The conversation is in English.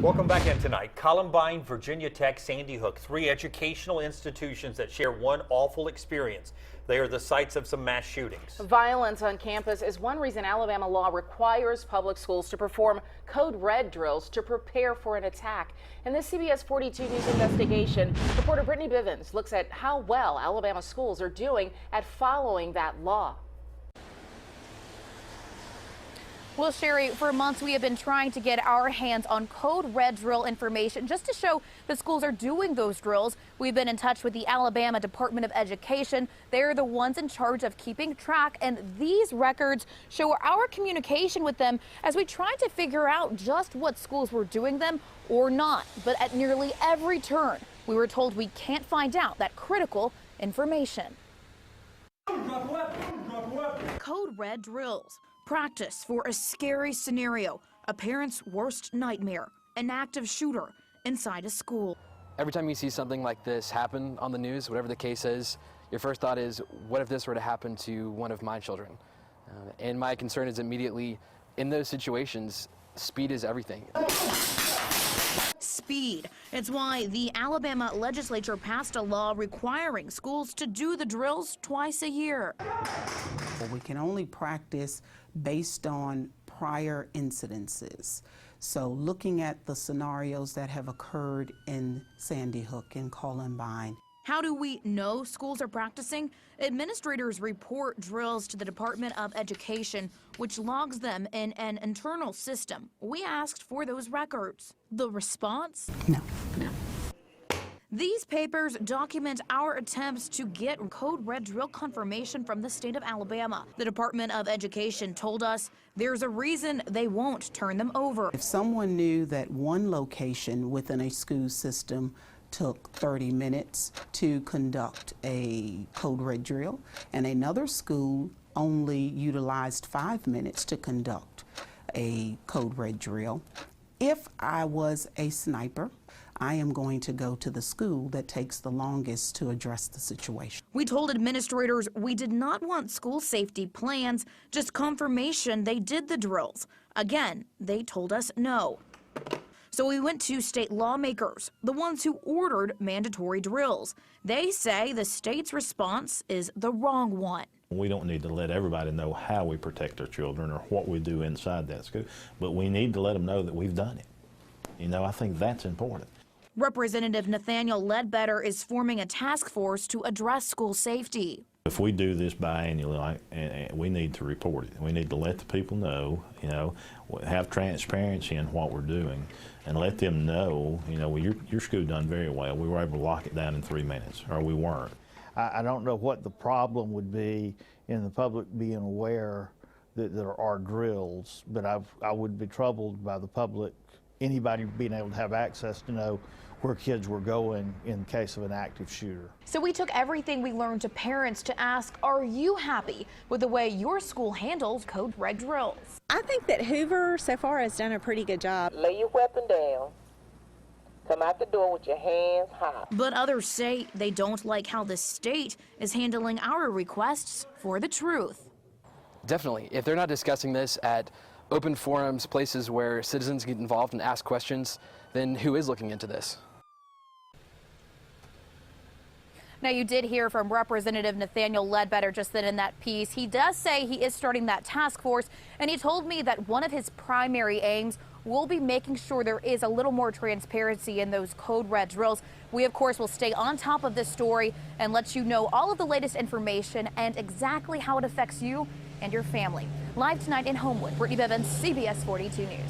Welcome back in tonight. Columbine, Virginia Tech, Sandy Hook, three educational institutions that share one awful experience. They are the sites of some mass shootings. Violence on campus is one reason Alabama law requires public schools to perform code red drills to prepare for an attack. In this CBS 42 News investigation, reporter Brittany Bivens looks at how well Alabama schools are doing at following that law. Well, Sherry, for months we have been trying to get our hands on code red drill information just to show that schools are doing those drills. We've been in touch with the Alabama Department of Education. They're the ones in charge of keeping track, and these records show our communication with them as we tried to figure out just what schools were doing them or not. But at nearly every turn, we were told we can't find out that critical information. Code red drills. Practice for a scary scenario, a parent's worst nightmare, an active shooter inside a school. Every time you see something like this happen on the news, whatever the case is, your first thought is, what if this were to happen to one of my children? And my concern is immediately, in those situations, speed is everything. Speed. It's why the Alabama legislature passed a law requiring schools to do the drills twice a year. We can only practice based on prior incidences. So looking at the scenarios that have occurred in Sandy Hook and Columbine. How do we know schools are practicing? Administrators report drills to the Department of Education, which logs them in an internal system. We asked for those records. The response? No. These papers document our attempts to get code red drill confirmation from the state of Alabama. The Department of Education told us there's a reason they won't turn them over. If someone knew that one location within a school system took 30 minutes to conduct a code red drill and another school only utilized 5 minutes to conduct a code red drill, if I was a sniper, I am going to go to the school that takes the longest to address the situation. We told administrators we did not want school safety plans, just confirmation they did the drills. Again, they told us no. So we went to state lawmakers, the ones who ordered mandatory drills. They say the state's response is the wrong one. We don't need to let everybody know how we protect our children or what we do inside that school, but we need to let them know that we've done it. You know, I think that's important. Representative Nathaniel Ledbetter is forming a task force to address school safety. If we do this biannually, we need to report it. We need to let the people know, you know, have transparency in what we're doing and let them know, you know, well, your school done very well. We were able to lock it down in 3 minutes, or we weren't. I don't know what the problem would be in the public being aware that there are drills, but I would be troubled by the public, anybody being able to have access to know where kids were going in case of an active shooter. So we took everything we learned to parents to ask, are you happy with the way your school handles code red drills? I think that Hoover so far has done a pretty good job. Lay your weapon down. Come out the door with your hands high. But others say they don't like how the state is handling our requests for the truth. Definitely. If they're not discussing this at open forums, places where citizens get involved and ask questions, then who is looking into this? Now, you did hear from Representative Nathaniel Ledbetter just then in that piece. He does say he is starting that task force, and he told me that one of his primary aims will be making sure there is a little more transparency in those code red drills. We, of course, will stay on top of this story and let you know all of the latest information and exactly how it affects you and your family. Live tonight in Homewood, Brittany Bivens, CBS 42 News.